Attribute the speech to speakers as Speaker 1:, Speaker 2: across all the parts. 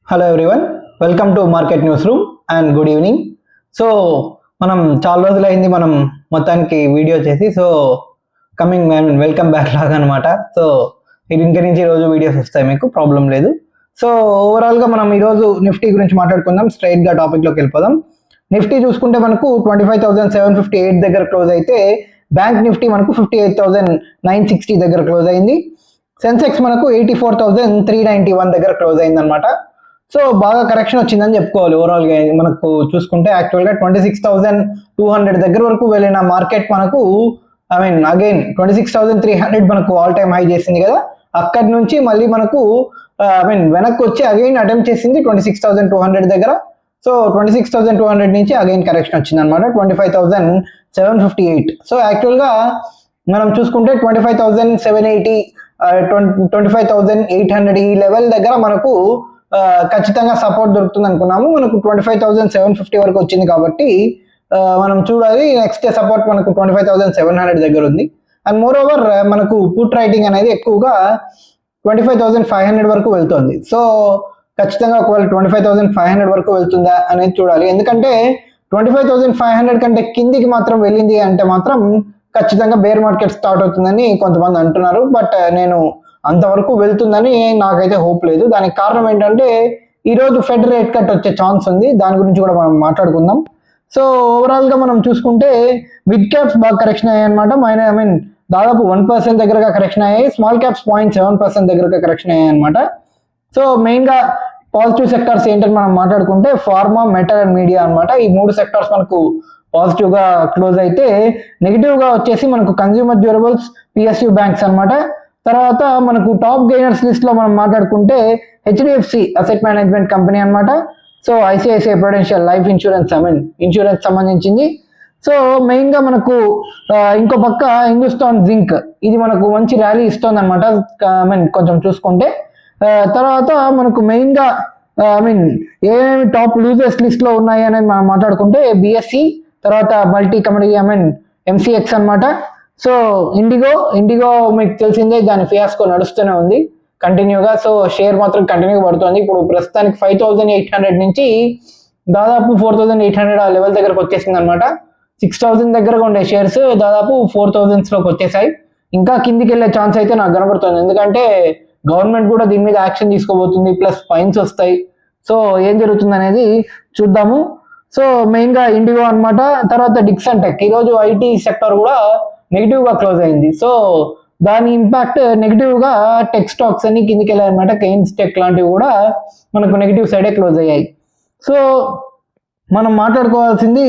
Speaker 1: Hello everyone, welcome to market news room and good evening. So మనం చాలా రోజులైంది మనం మొత్తానికి వీడియో చేసి, సో కమింగ్ వెల్కమ్ బ్యాక్ లాగా అనమాట. సో ఇది ఇంక నుంచి రోజు వీడియోస్ వస్తాయి, మీకు ప్రాబ్లం లేదు. సో ఓవరాల్గా మనం ఈరోజు నిఫ్టీ గురించి మాట్లాడుకుందాం. స్ట్రైట్గా టాపిక్లోకి వెళ్ళిపోదాం. నిఫ్టీ చూసుకుంటే మనకు 25,758 దగ్గర క్లోజ్ అయితే, బ్యాంక్ నిఫ్టీ మనకు 58,960 దగ్గర క్లోజ్ అయింది. సెన్సెక్స్ మనకు 84,391 దగ్గర క్లోజ్ అయింది అనమాట. సో బాగా కరెక్షన్ వచ్చిందని చెప్పుకోవాలి. ఓవరాల్గా మనకు చూసుకుంటే యాక్చువల్గా 26,200 దగ్గర వరకు వెళ్ళిన మార్కెట్ మనకు అగైన్ 26,300 మనకు ఆల్ టైమ్ హై చేసింది కదా. అక్కడి నుంచి మళ్ళీ మనకు వెనక్కి వచ్చి అగైన్ అటెంప్ట్ చేసింది 26,200 దగ్గర. సో 26,200 నుంచి అగైన్ కరెక్షన్ వచ్చింది అనమాట 25,758. సో యాక్చువల్గా మనం చూసుకుంటే 25,780, 25,800 ఈ లెవెల్ దగ్గర మనకు ఖచ్చితంగా సపోర్ట్ దొరుకుతుంది అనుకున్నాము. మనకు 25,750 వరకు వచ్చింది కాబట్టి మనం చూడాలి. నెక్స్ట్ సపోర్ట్ మనకు 25,700 దగ్గర ఉంది. అండ్ మోర్ ఓవర్ మనకు పుట్ రైటింగ్ అనేది ఎక్కువగా 25,500 వరకు వెళ్తుంది. సో ఖచ్చితంగా ఒకవేళ 25,500 వరకు వెళ్తుందా అనేది చూడాలి. ఎందుకంటే 25,500 కంటే కిందికి మాత్రం వెళ్ళింది అంటే మాత్రం ఖచ్చితంగా బేర్ మార్కెట్ స్టార్ట్ అవుతుందని కొంతమంది అంటున్నారు. బట్ నేను అంతవరకు వెళ్తుందని నాకైతే హోప్ లేదు. దానికి కారణం ఏంటంటే ఈరోజు ఫెడ్ రేట్ కట్ వచ్చే ఛాన్స్ ఉంది. దాని గురించి కూడా మనం మాట్లాడుకుందాం. సో ఓవరాల్గా మనం చూసుకుంటే మిడ్ క్యాప్స్ బాగా కరెక్షన్ అయ్యాయి అనమాట. దాదాపు 1% దగ్గరగా కరెక్షన్ అయ్యాయి. స్మాల్ క్యాప్స్ 0.7% దగ్గరగా కరెక్షన్ అయ్యాయి అనమాట. సో మెయిన్గా పాజిటివ్ సెక్టార్స్ ఏంటని మనం మాట్లాడుకుంటే ఫార్మా, మెటల్ అండ్ మీడియా అనమాట. ఈ 3 సెక్టార్స్ మనకు పాజిటివ్గా క్లోజ్ అయితే, నెగిటివ్గా వచ్చేసి మనకు కన్జ్యూమర్ డ్యూరబుల్స్, పిఎస్యూ బ్యాంక్స్ అనమాట. తర్వాత మనకు టాప్ గెయినర్స్ లిస్ట్ లో మనం మాట్లాడుకుంటే హెచ్డిఎఫ్సి అసెట్ మేనేజ్మెంట్ కంపెనీ అనమాట. So ICICI Prudential life insurance insurance సంబంధించింది. సో మెయిన్ గా మనకు ఇంకో పక్క హిందుస్థాన్ జింక్, ఇది మనకు మంచి ర్యాలీ ఇస్తుంది అనమాట. కొంచెం చూసుకుంటే తర్వాత మనకు మెయిన్ గా ఏమేమి టాప్ లూజర్స్ లిస్ట్ లో ఉన్నాయి అనేది మనం మాట్లాడుకుంటే బిఎస్సి, తర్వాత మల్టీ కమోడిటీ ఎంసీఎక్స్ అనమాట. సో ఇండిగో మీకు తెలిసిందే, దాని ఫియాస్కో నడుస్తూనే ఉంది కంటిన్యూగా. సో షేర్ మాత్రం కంటిన్యూగా పడుతుంది. ఇప్పుడు ప్రస్తుతానికి 5,800 నుంచి దాదాపు 4,800 ఆ లెవెల్ దగ్గరకు వచ్చేసింది అనమాట. 6,000 దగ్గరగా ఉండే షేర్స్ దాదాపు 4,000s లోకి వచ్చేసాయి. ఇంకా కిందికి వెళ్ళే ఛాన్స్ అయితే నాకు కనబడుతుంది. ఎందుకంటే గవర్నమెంట్ కూడా దీని మీద యాక్షన్ తీసుకోబోతుంది, ప్లస్ ఫైన్స్ వస్తాయి. సో ఏం జరుగుతుంది అనేది చూద్దాము. సో మెయిన్గా ఇండిగో అనమాట. తర్వాత డిక్సన్ టెక్, ఈరోజు ఐటీ సెక్టర్ కూడా నెగిటివ్ గా క్లోజ్ అయింది. సో దాని ఇంపాక్ట్ నెగిటివ్ గా టెక్ స్టాక్స్ అన్ని కిందికి వెళ్ళాయి అనమాట. కెయిన్స్ టెక్ లాంటివి కూడా మనకు నెగిటివ్ సైడే క్లోజ్ అయ్యాయి. సో మనం మాట్లాడుకోవాల్సింది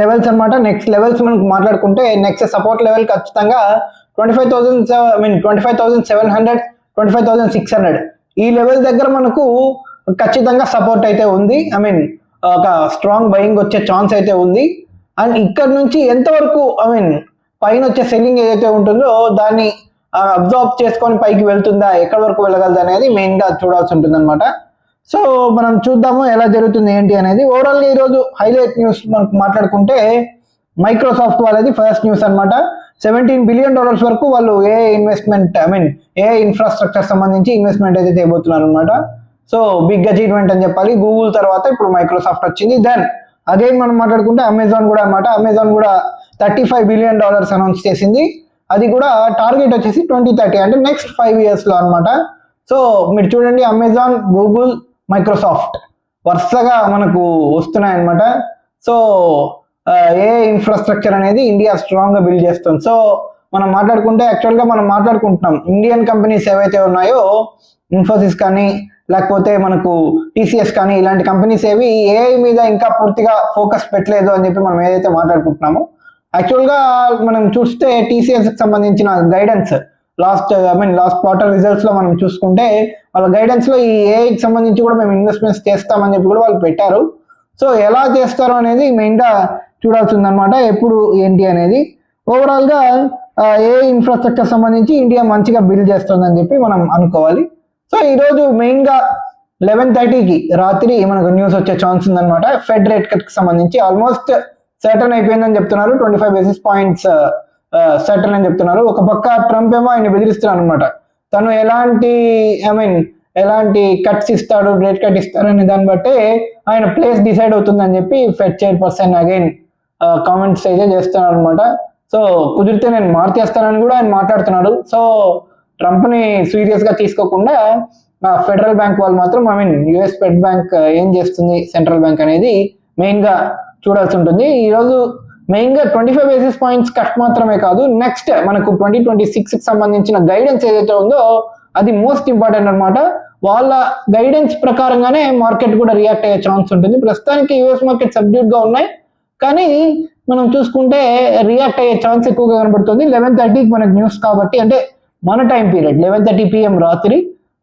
Speaker 1: లెవెల్స్ అనమాట. నెక్స్ట్ లెవెల్స్ మనకు మాట్లాడుకుంటే నెక్స్ట్ సపోర్ట్ లెవెల్ ఖచ్చితంగా 25,700, 25,600 ఈ లెవెల్ దగ్గర మనకు ఖచ్చితంగా సపోర్ట్ అయితే ఉంది. ఒక స్ట్రాంగ్ బయింగ్ వచ్చే ఛాన్స్ అయితే ఉంది. అండ్ ఇక్కడ నుంచి ఎంతవరకు పైన వచ్చే సెల్లింగ్ ఏదైతే ఉంటుందో దాన్ని అబ్జార్బ్ చేసుకొని పైకి వెళ్తుందా, ఎక్కడి వరకు వెళ్ళగలదు అనేది మెయిన్ గా చూడాల్సి ఉంటుంది అనమాట. సో మనం చూద్దాము ఎలా జరుగుతుంది ఏంటి అనేది. ఓవరాల్ గా ఈరోజు హైలైట్ న్యూస్ మనకు మాట్లాడుకుంటే మైక్రోసాఫ్ట్ వాళ్ళది ఫస్ట్ న్యూస్ అనమాట. $17 బిలియన్ వరకు వాళ్ళు ఏఐ ఇన్వెస్ట్మెంట్, ఏఐ ఇన్ఫ్రాస్ట్రక్చర్ సంబంధించి ఇన్వెస్ట్మెంట్ అయితే చేయబోతున్నారు అనమాట. సో బిగ్ అచీవ్మెంట్ అని చెప్పాలి. గూగుల్ తర్వాత ఇప్పుడు మైక్రోసాఫ్ట్ వచ్చింది. దెన్ అగైన్ మనం మాట్లాడుకుంటే అమెజాన్ కూడా అనమాట. అమెజాన్ కూడా $35 బిలియన్ అనౌన్స్ చేసింది. అది కూడా టార్గెట్ వచ్చేసి 2030, అంటే నెక్స్ట్ 5 years లో అనమాట. సో మీరు చూడండి, అమెజాన్, గూగుల్, మైక్రోసాఫ్ట్ వరుసగా మనకు వస్తున్నాయి అనమాట. సో ఏ ఇన్ఫ్రాస్ట్రక్చర్ అనేది ఇండియా స్ట్రాంగ్ గా బిల్డ్ చేస్తుంది. సో మనం మాట్లాడుకుంటే యాక్చువల్గా మనం మాట్లాడుకుంటున్నాం ఇండియన్ కంపెనీస్ ఏవైతే ఉన్నాయో, ఇన్ఫోసిస్ కానీ లేకపోతే మనకు టీసీఎస్ కానీ, ఇలాంటి కంపెనీస్ ఏవి ఏఐ మీద ఇంకా పూర్తిగా ఫోకస్ పెట్టలేదు అని చెప్పి మనం ఏదైతే మాట్లాడుకుంటున్నామో, యాక్చువల్గా మనం చూస్తే టీసీఎస్ కి సంబంధించిన గైడెన్స్ లాస్ట్ క్వార్టర్ రిజల్ట్స్ లో మనం చూసుకుంటే వాళ్ళ గైడెన్స్ లో ఈ ఏఐకి సంబంధించి కూడా మేము ఇన్వెస్ట్మెంట్స్ చేస్తామని చెప్పి కూడా వాళ్ళు పెట్టారు. సో ఎలా చేస్తారో అనేది మెయిన్ గా చూడాల్సి ఉందన్నమాట, ఎప్పుడు ఏంటి అనేది. ఓవరాల్ గా ఏఐ ఇన్ఫ్రాస్ట్రక్చర్ సంబంధించి ఇండియా మంచిగా బిల్డ్ చేస్తుందని చెప్పి మనం అనుకోవాలి. సో ఈరోజు మెయిన్ గా 11:30కి రాత్రి మనకు న్యూస్ వచ్చే ఛాన్స్ ఉందన్నమాట. ఫెడ్ రేట్ కట్ కి సంబంధించి ఆల్మోస్ట్ సర్టన్ అయిపోయిందని చెప్తున్నారు. 25 basis points సర్టన్ అని చెప్తున్నారు. ఒక పక్క ట్రంప్ ఏమో ఆయన బెదిరిస్తున్నారు అనమాట. తను ఎలాంటి ఎలాంటి కట్స్ ఇస్తాడు, రేట్ కట్ ఇస్తాడు అనే దాన్ని బట్టే ఆయన ప్లేస్ డిసైడ్ అవుతుందని చెప్పి ఫెడ్ చైర్పర్సన్ అగైన్ కామెంట్స్ అయితే చేస్తున్నారు అనమాట. సో కుదిరితే నేను మార్చేస్తానని కూడా ఆయన మాట్లాడుతున్నాడు. సో ట్రంప్ ని సీరియస్ గా తీసుకోకుండా ఫెడరల్ బ్యాంక్ వాళ్ళు మాత్రం యుఎస్ ఫెడ్ బ్యాంక్ ఏం చేస్తుంది, సెంట్రల్ బ్యాంక్ అనేది మెయిన్ గా చూడాల్సి ఉంటుంది. ఈరోజు మెయిన్ గా 25 బేసిస్ పాయింట్స్ కట్ మాత్రమే కాదు, నెక్స్ట్ మనకు 2026 కి సంబంధించిన గైడెన్స్ ఏదైతే ఉందో అది మోస్ట్ ఇంపార్టెంట్ అనమాట. వాళ్ళ గైడెన్స్ ప్రకారంగానే మార్కెట్ కూడా రియాక్ట్ అయ్యే ఛాన్స్ ఉంటుంది. ప్రస్తుతానికి యుఎస్ మార్కెట్ సబ్డ్యూట్ గా ఉన్నాయి, కానీ మనం చూసుకుంటే రియాక్ట్ అయ్యే ఛాన్స్ ఎక్కువగా కనబడుతుంది. 11:30కి మనకు న్యూస్ కాబట్టి, అంటే మన టైం పీరియడ్ 11:30 PM రాత్రి.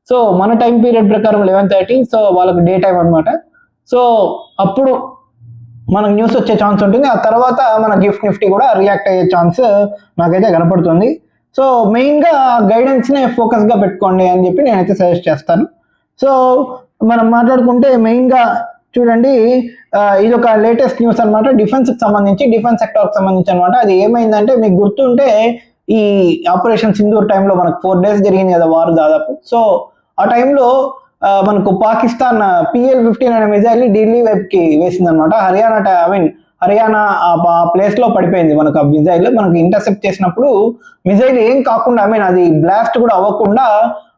Speaker 1: సో మన టైం పీరియడ్ ప్రకారం 11:30, సో వాళ్ళకి డే టైం అనమాట. సో అప్పుడు మనకు న్యూస్ వచ్చే ఛాన్స్ ఉంటుంది. ఆ తర్వాత మన గిఫ్ట్ నిఫ్టీ కూడా రియాక్ట్ అయ్యే ఛాన్స్ నాకైతే కనపడుతుంది. సో మెయిన్గా గైడెన్స్నే ఫోకస్గా పెట్టుకోండి అని చెప్పి నేనైతే సజెస్ట్ చేస్తాను. సో మనం మాట్లాడుకుంటే మెయిన్గా చూడండి, ఇది ఒక లేటెస్ట్ న్యూస్ అనమాట, డిఫెన్స్కి సంబంధించి, డిఫెన్స్ సెక్టార్కి సంబంధించి అనమాట. అది ఏమైందంటే మీకు గుర్తుంటే ఈ ఆపరేషన్ సింధూర్ టైంలో మనకు 4 days జరిగింది కదా వారు దాదాపు. సో ఆ టైంలో మనకు పాకిస్తాన్ PL-15 అనే మిజైల్ ఢిల్లీ వైపుకి వేసింది అనమాట. హర్యానా ఆ ప్లేస్ లో పడిపోయింది మనకు ఆ మిజైల్. మనకు ఇంటర్సెప్ట్ చేసినప్పుడు మిజైల్ ఏం కాకుండా అది బ్లాస్ట్ కూడా అవ్వకుండా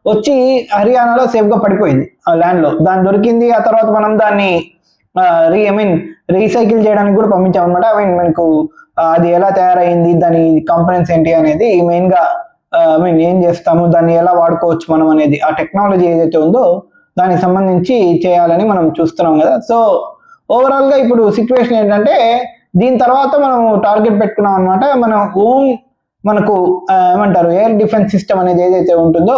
Speaker 1: వచ్చి హర్యానాలో సేఫ్ గా పడిపోయింది ఆ ల్యాండ్ లో. దాన్ని దొరికింది. ఆ తర్వాత మనం దాన్ని రీసైకిల్ చేయడానికి కూడా పంపించాం అనమాట. మనకు అది ఎలా తయారైంది, దాని కాంపోనెంట్స్ ఏంటి అనేది మెయిన్ గా ఏం చేస్తాము, దాన్ని ఎలా వాడుకోవచ్చు మనం అనేది, ఆ టెక్నాలజీ ఏదైతే ఉందో దానికి సంబంధించి చేయాలని మనం చూస్తున్నాం కదా. సో ఓవరాల్ గా ఇప్పుడు సిచ్యువేషన్ ఏంటంటే, దీని తర్వాత మనం టార్గెట్ పెట్టుకున్నాం అనమాట. మన ఓన్ మనకు ఎయిర్ డిఫెన్స్ సిస్టమ్ అనేది ఏదైతే ఉంటుందో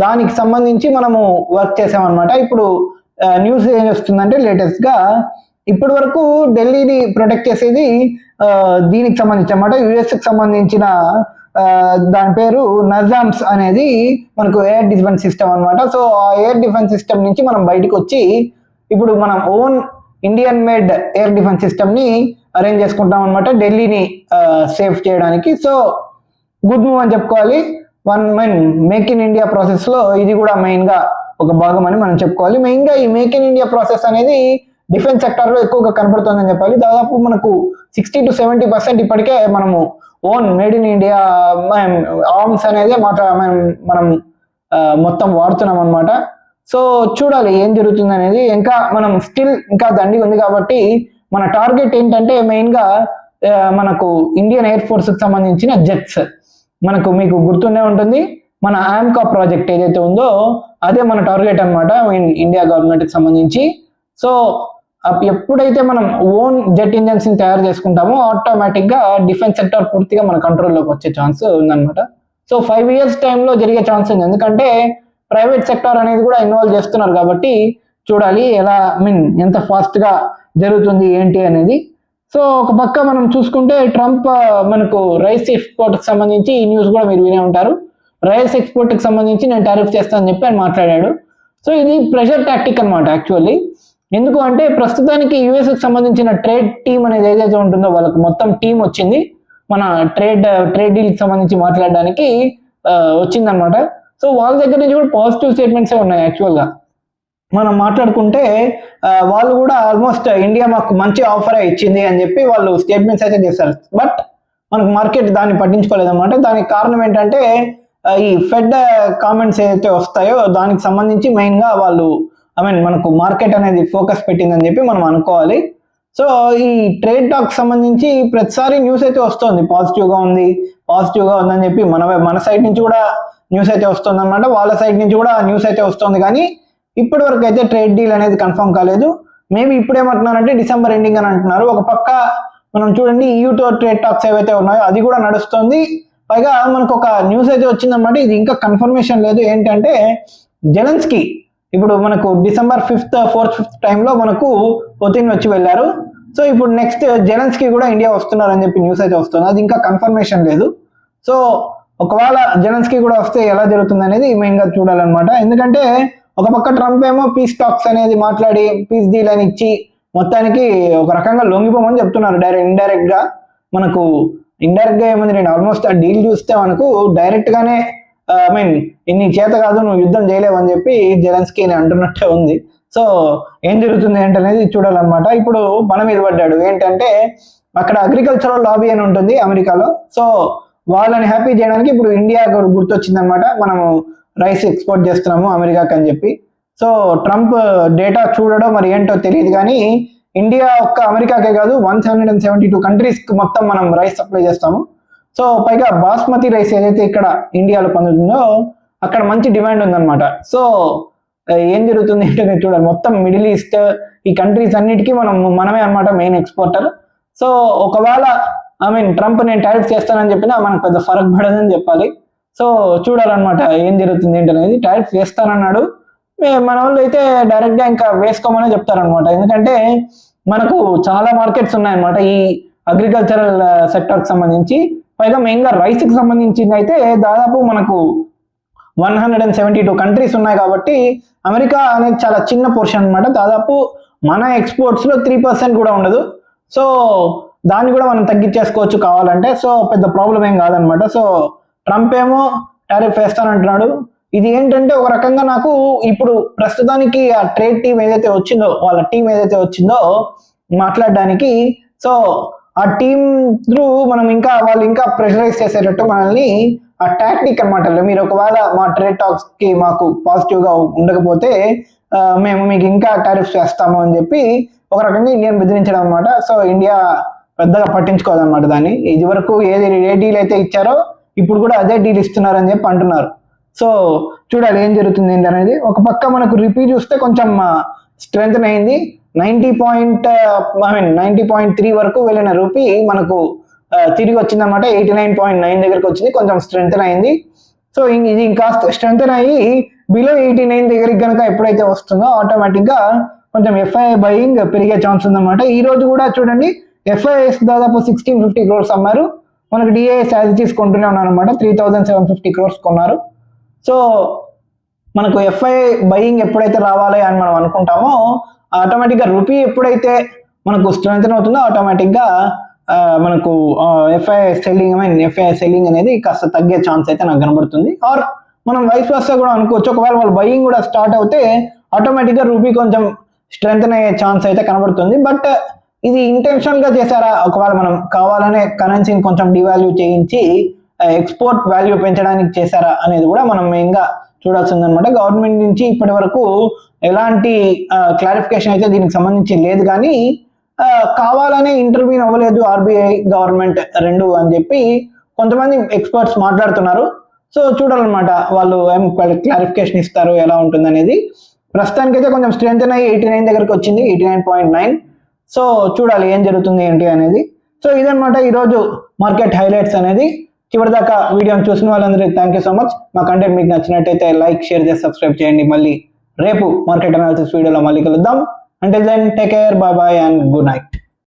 Speaker 1: దానికి సంబంధించి మనము వర్క్ చేసామన్నమాట. ఇప్పుడు న్యూస్ ఏం వస్తుందంటే లేటెస్ట్ గా ఇప్పటి వరకు ఢిల్లీని ప్రొటెక్ట్ చేసేది దీనికి సంబంధించి అన్నమాట, యుఎస్ కి సంబంధించిన దాని పేరు నజామ్స్ అనేది మనకు ఎయిర్ డిఫెన్స్ సిస్టమ్ అనమాట. సో ఆ ఎయిర్ డిఫెన్స్ సిస్టమ్ నుంచి మనం బయటకు వచ్చి ఇప్పుడు మనం own Indian made air defence system ని అరేంజ్ చేసుకుంటాం అనమాట, ఢిల్లీని సేఫ్ చేయడానికి. సో గుడ్ మూవ్ అని చెప్పుకోవాలి. మేక్ ఇన్ ఇండియా ప్రాసెస్ లో ఇది కూడా మెయిన్ గా ఒక భాగం అని మనం చెప్పుకోవాలి. మెయిన్ గా ఈ మేక్ ఇన్ ఇండియా ప్రాసెస్ అనేది డిఫెన్స్ సెక్టర్ లో ఎక్కువగా కనపడుతుందని చెప్పాలి. దాదాపు మనకు 60 to 70% ఇప్పటికే మనము own made in India arms అనేది మనం మొత్తం వాడుతున్నాం అనమాట. సో చూడాలి ఏం జరుగుతుంది అనేది. మనం ఇంకా దండి ఉంది కాబట్టి మన టార్గెట్ ఏంటంటే మెయిన్ గా మనకు ఇండియన్ ఎయిర్ ఫోర్స్ కి సంబంధించిన జెట్స్, మీకు గుర్తుండే ఉంటుంది మన ఆమ్కా ప్రాజెక్ట్ ఏదైతే ఉందో అదే మన టార్గెట్ అనమాట ఇండియా గవర్నమెంట్ కి సంబంధించి. సో ఎప్పుడైతే మనం ఓన్ జెట్ ఇంజన్స్ ని తయారు చేసుకుంటామో ఆటోమేటిక్ గా డిఫెన్స్ సెక్టర్ పూర్తిగా మన కంట్రోల్లోకి వచ్చే ఛాన్స్ ఉందన్నమాట. సో 5 years టైంలో జరిగే ఛాన్స్ ఉంది, ఎందుకంటే ప్రైవేట్ సెక్టార్ అనేది కూడా ఇన్వాల్వ్ చేస్తున్నారు కాబట్టి చూడాలి ఎలా ఎంత ఫాస్ట్ గా జరుగుతుంది ఏంటి అనేది. సో ఒక పక్క మనం చూసుకుంటే ట్రంప్ మనకు రైస్ ఎక్స్పోర్ట్ కి సంబంధించి ఈ న్యూస్ కూడా మీరు వినే ఉంటారు. రైస్ ఎక్స్పోర్ట్ కి సంబంధించి నేను టారిఫ్ చేస్తానని చెప్పి ఆయన మాట్లాడాడు. సో ఇది ప్రెషర్ టాక్టిక్ అనమాట యాక్చువల్లీ. ఎందుకు అంటే ప్రస్తుతానికి యుఎస్ కి సంబంధించిన ట్రేడ్ టీమ్ అనేది ఏదైతే ఉంటుందో వాళ్ళకి మొత్తం టీం వచ్చింది మన ట్రేడ్ డీల్ కి సంబంధించి మాట్లాడడానికి వచ్చిందనమాట. సో వాళ్ళ దగ్గర నుంచి కూడా పాజిటివ్ స్టేట్మెంట్స్ ఉన్నాయి యాక్చువల్ గా. మనం మాట్లాడుకుంటే వాళ్ళు కూడా ఆల్మోస్ట్ ఇండియా మాకు మంచి ఆఫర్ ఇచ్చింది అని చెప్పి వాళ్ళు స్టేట్మెంట్స్ అయితే చేస్తారు. బట్ మనకు మార్కెట్ దాన్ని పట్టించుకోలేదు అనమాట. దానికి కారణం ఏంటంటే ఈ ఫెడ్ కామెంట్స్ ఏదైతే వస్తాయో దానికి సంబంధించి మెయిన్ గా వాళ్ళు మనకు మార్కెట్ అనేది ఫోకస్ పెట్టిందని చెప్పి మనం అనుకోవాలి. సో ఈ ట్రేడ్ టాక్ సంబంధించి ప్రతిసారి న్యూస్ అయితే వస్తుంది, పాజిటివ్ గా ఉందని చెప్పి మన సైడ్ నుంచి కూడా న్యూస్ అయితే వస్తుంది అనమాట. వాళ్ళ సైడ్ నుంచి కూడా న్యూస్ అయితే వస్తుంది, కానీ ఇప్పటి వరకు అయితే ట్రేడ్ డీల్ అనేది కన్ఫర్మ్ కాలేదు. మేబీ ఇప్పుడు ఏమంటున్నారంటే డిసెంబర్ ఎండింగ్ అని అంటున్నారు. ఒక పక్క మనం చూడండి ఈయూతో ట్రేడ్ టాక్స్ ఏవైతే ఉన్నాయో అది కూడా నడుస్తుంది. పైగా మనకు ఒక న్యూస్ అయితే వచ్చిందన్నమాట, ఇది ఇంకా కన్ఫర్మేషన్ లేదు. ఏంటంటే జెలెన్స్కీ ఇప్పుడు మనకు December 5th, 4th, 5th టైంలో మనకు పుతిన్ వచ్చి వెళ్ళారు. సో ఇప్పుడు నెక్స్ట్ జెలెన్స్కీ కూడా ఇండియా వస్తున్నారు అని చెప్పి న్యూస్ అయితే వస్తుంది, అది ఇంకా కన్ఫర్మేషన్ లేదు. సో ఒకవేళ జెలెన్స్కీ కూడా వస్తే ఎలా జరుగుతుంది అనేది మెయిన్ గా చూడాలన్నమాట. ఎందుకంటే ఒక పక్క ట్రంప్ ఏమో పీస్ టాక్స్ అనేది మాట్లాడి పీస్ డీల్ అని ఇచ్చి మొత్తానికి ఒక రకంగా లొంగిపోమని చెప్తున్నారు ఇండైరెక్ట్ గా. మనకు ఇండైరెక్ట్ గా ఏముంది, నేను ఆల్మోస్ట్ ఆ డీల్ చూస్తే మనకు డైరెక్ట్ గానే ఐ మీన్ ఇన్ని చేత కాదు, నువ్వు యుద్ధం చేయలేవు అని చెప్పి జెలెన్స్కీ అంటున్నట్టే ఉంది. సో ఏం జరుగుతుంది ఏంటనేది చూడాలన్నమాట. ఇప్పుడు మన మీద పడ్డాడు ఏంటంటే, అక్కడ అగ్రికల్చరల్ లాబీ అని ఉంటుంది అమెరికాలో. సో వాళ్ళని హ్యాపీ చేయడానికి ఇప్పుడు ఇండియా గుర్తొచ్చింది అనమాట. మనము రైస్ ఎక్స్పోర్ట్ చేస్తున్నాము అమెరికాకి అని చెప్పి. సో ట్రంప్ డేటా చూడడం మరి ఏంటో తెలియదు, కానీ ఇండియా ఒక్క అమెరికాకే కాదు 172 కంట్రీస్కి మొత్తం మనం రైస్ సప్లై చేస్తాము. సో పైగా బాస్మతి రైస్ ఏదైతే ఇక్కడ ఇండియాలో పొందుతుందో అక్కడ మంచి డిమాండ్ ఉందన్నమాట. సో ఏం జరుగుతుంది ఏంటనే చూడాలి. మొత్తం మిడిల్ ఈస్ట్ ఈ కంట్రీస్ అన్నిటికీ మనమే అనమాట మెయిన్ ఎక్స్పోర్టర్. సో ఒకవేళ ఐ మీన్ ట్రంప్ నేను టారిఫ్ చేస్తానని చెప్పినా మనకు పెద్ద ఫరక్ పడదని చెప్పాలి. సో చూడాలన్నమాట ఏం జరుగుతుంది ఏంటనేది. టారిఫ్ చేస్తానన్నాడు, మన వాళ్ళు అయితే డైరెక్ట్గా ఇంకా వేసుకోమనే చెప్తారనమాట. ఎందుకంటే మనకు చాలా మార్కెట్స్ ఉన్నాయన్నమాట ఈ అగ్రికల్చరల్ సెక్టర్కి సంబంధించి. పైగా మెయిన్గా రైస్కి సంబంధించింది అయితే దాదాపు మనకు 172 కంట్రీస్ ఉన్నాయి కాబట్టి అమెరికా అనేది చాలా చిన్న పోర్షన్ అనమాట. దాదాపు మన ఎక్స్పోర్ట్స్లో 3% కూడా ఉండదు. సో దాన్ని కూడా మనం తగ్గించేసుకోవచ్చు కావాలంటే. సో పెద్ద ప్రాబ్లం ఏం కాదనమాట. సో ట్రంప్ ఏమో టారిఫ్ వేస్తానంటున్నాడు. ఇది ఏంటంటే ఒక రకంగా నాకు ఇప్పుడు ప్రస్తుతానికి ఆ ట్రేడ్ టీం ఏదైతే వచ్చిందో, వాళ్ళ టీం ఏదైతే వచ్చిందో మాట్లాడడానికి, సో ఆ టీం త్రూ మనం ఇంకా వాళ్ళు ఇంకా ప్రెషరైజ్ చేసేటట్టు మనల్ని ఆ టాక్టిక్ అనమాట. మీరు ఒకవేళ మా ట్రేడ్ టాక్స్ కి మాకు పాజిటివ్ గా ఉండకపోతే మేము మీకు ఇంకా టారిఫ్ చేస్తాము అని చెప్పి ఒక రకంగా ఇండియాని బెదిరించడం అనమాట. సో ఇండియా పెద్దగా పట్టించుకోదన్నమాట దాన్ని. ఇది వరకు ఏ డీల్ అయితే ఇచ్చారో ఇప్పుడు కూడా అదే డీల్ ఇస్తున్నారని చెప్పి అంటున్నారు. సో చూడాలి ఏం జరుగుతుంది ఏంటి అనేది. ఒక పక్క మనకు రిపీ చూస్తే కొంచెం స్ట్రెంగ్ అయింది. 90.3 వరకు వెళ్ళిన రూపీ మనకు తిరిగి వచ్చిందన్నమాట. 89.9 దగ్గరకు వచ్చింది, కొంచెం స్ట్రెంగ్ అయింది. సో ఇది ఇంకా స్ట్రెంగ్ అయ్యి బిలో 89 దగ్గరికి కనుక ఎప్పుడైతే వస్తుందో ఆటోమేటిక్ గా కొంచెం ఎఫ్ఐ బయింగ్ పెరిగే ఛాన్స్ ఉందన్నమాట. ఈ రోజు కూడా చూడండి ఎఫ్ఐఎస్ దాదాపు 1650 crores అమ్మారు. మనకు డిఐఎస్ యాజ్ తీసుకుంటూనే ఉన్నారు అనమాట. 3750 crores కొన్నారు. సో మనకు ఎఫ్ఐ బయింగ్ ఎప్పుడైతే రావాలి అని మనం అనుకుంటామో ఆటోమేటిక్గా రూపీ ఎప్పుడైతే మనకు స్ట్రెంగ్ అవుతుందో ఆటోమేటిక్గా మనకు ఎఫ్ఐ సెల్లింగ్ అనేది కాస్త తగ్గే ఛాన్స్ అయితే నాకు కనబడుతుంది. ఆర్ మనం వైస్ వర్సా కూడా అనుకోవచ్చు. ఒకవేళ వాళ్ళు బయింగ్ కూడా స్టార్ట్ అవుతే ఆటోమేటిక్గా రూపీ కొంచెం స్ట్రెంగ్ అయ్యే ఛాన్స్ అయితే కనబడుతుంది. బట్ ఇది ఇంటెన్షనల్ గా చేశారా, ఒకవేళ మనం కావాలనే కరెన్సీని కొంచెం డివాల్యూ చేయించి ఎక్స్పోర్ట్ వాల్యూ పెంచడానికి చేశారా అనేది కూడా మనం మెయిన్ గా చూడాల్సిందనమాట. గవర్నమెంట్ నుంచి ఇప్పటి వరకు ఎలాంటి క్లారిఫికేషన్ అయితే దీనికి సంబంధించి లేదు, కానీ కావాలనే ఇంటర్వ్యూ అవ్వలేదు ఆర్బీఐ గవర్నమెంట్ రెండు అని చెప్పి కొంతమంది ఎక్స్పర్ట్స్ మాట్లాడుతున్నారు. సో చూడాలన్నమాట వాళ్ళు ఏం క్లారిఫికేషన్ ఇస్తారు, ఎలా ఉంటుంది అనేది. ప్రస్తుతానికైతే కొంచెం స్ట్రెంత్ అయ్యి 89 దగ్గరకు వచ్చింది, 89.9. సో చూడాలి ఏం జరుగుతుంది ఏంటి అనేది. సో ఇదన్నమాట ఈరోజు మార్కెట్ హైలైట్స్ అనేది. చివరిదాకా వీడియోని చూసిన వాళ్ళందరికీ థ్యాంక్ యూ సో మచ్. మా కంటెంట్ మీకు నచ్చినట్టయితే లైక్, షేర్ చేసి సబ్స్క్రైబ్ చేయండి. మళ్ళీ రేపు మార్కెట్ అనాలిసిస్ వీడియోలో మళ్ళీ కలుద్దాం. Until then, take care, bye bye and good night.